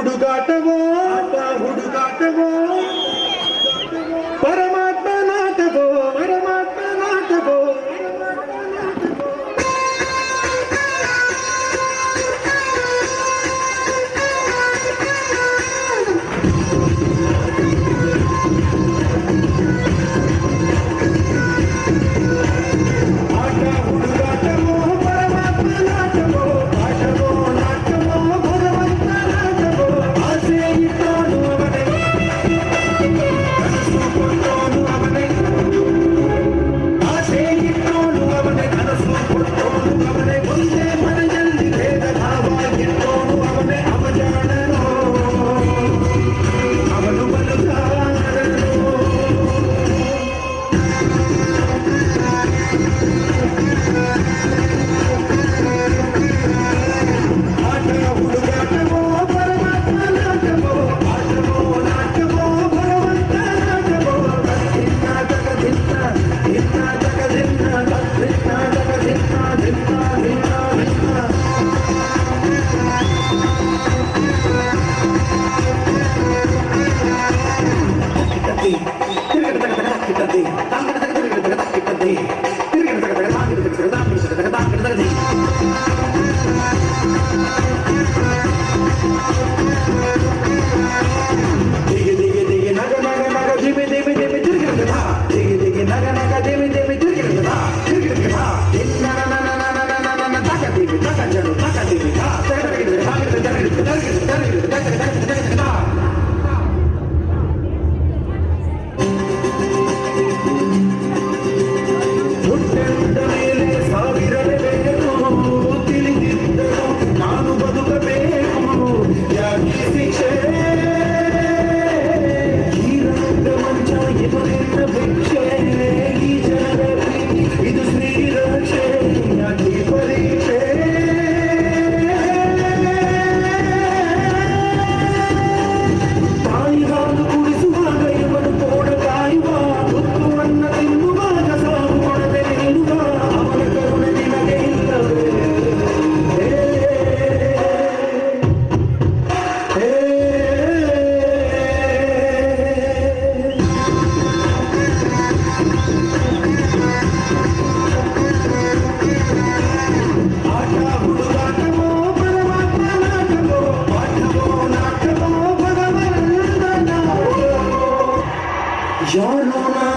ಹುಡುಗಾಟವೋ ಹುಡುಗಾಟವೋ ಪರಮಾತ್ಮ ನಾಟಕೋ ಪರಮಾತ್ಮ ನಾಟಕೋ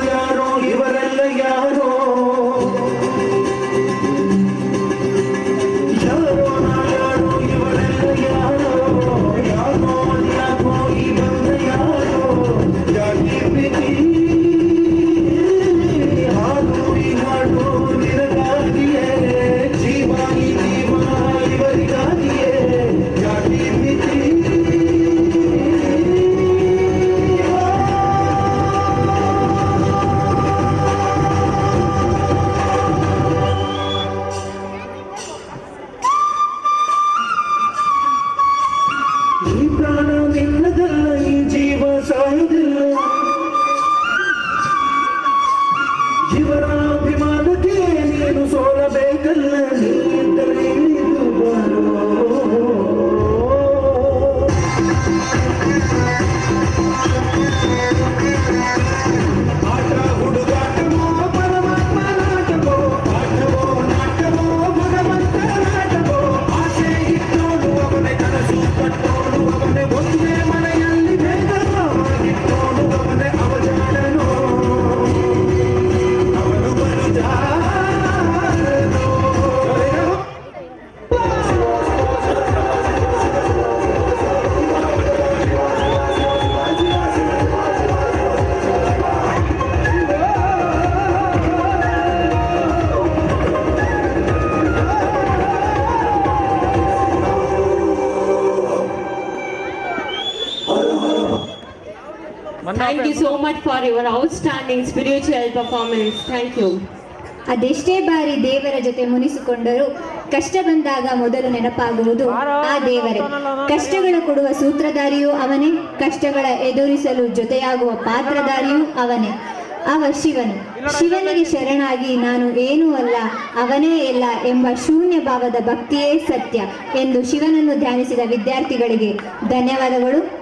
ಯಾರೋ ಇವರೆಲ್ಲ ಯಾರೋ ಯಾರೋ ಇವರೆಲ್ಲ ಯಾರೋ ಯಾರೋ ಯಾಕೋ ಈ ಬಂದ ಯಾರೋ ಜಾತಿ ಮಿತಿ ಹಾಡು ಈ ಹಾಡು ನಿನಗಾಗಿಯೇ ಜೀವ ಈ ಜೀವ ಇವರಿಗಾಗಿಯೇ ಜಾತಿ ಮಿತಿ ಇವರ ಅಭಿಮಾನಕ್ಕೆ ನೀನು ಸೋಲಬೇಕಲ್ಲ ನೀನಿದ್ದರೆ ಇಳಿದು ಬರೋ ಆಟ ಹುಡುಗಾಟವೋ ಪರಮಾತ್ಮ ನಾಟಕೋ ಆಟವೋ ನಾಟವೋ ಭಗವಂತ ನಾಟಕೋ ಆಸೆ ಇಟ್ಟೋಡು ಅವನೇ ಕನಸು ಕಟ್ಟೋಡು ಅವನೇ ಒಂದೇ ಮನೆಯಲ್ಲಿ ಭೇದವಾಗಿಟ್ಟೋಡು ಅವನೇ ಅವಜಾಡನು Thank you so much for your outstanding spiritual performance. Thank you. ಅದೆಷ್ಟೇ ಬಾರಿ ದೇವರ ಜೊತೆ ಮುನಿಸಿಕೊಂಡರೂ ಕಷ್ಟ ಬಂದಾಗ ಮೊದಲು ನೆನಪಾಗುವುದು ಆ ದೇವರೇ. ಕಷ್ಟಗಳ ಕೊಡುವ ಸೂತ್ರಧಾರಿಯೂ ಅವನೇ, ಕಷ್ಟಗಳ ಎದುರಿಸಲು ಜೊತೆಯಾಗುವ ಪಾತ್ರಧಾರಿಯೂ ಅವನೇ. ಅವ ಶಿವನು. ಶಿವನಿಗೆ ಶರಣಾಗಿ ನಾನು ಏನೂ ಅಲ್ಲ, ಅವನೇ ಎಲ್ಲ ಎಂಬ ಶೂನ್ಯ ಭಾವದ ಭಕ್ತಿಯೇ ಸತ್ಯ ಎಂದು ಶಿವನನ್ನು ಧ್ಯಾನಿಸಿದ ವಿದ್ಯಾರ್ಥಿಗಳಿಗೆ ಧನ್ಯವಾದಗಳು.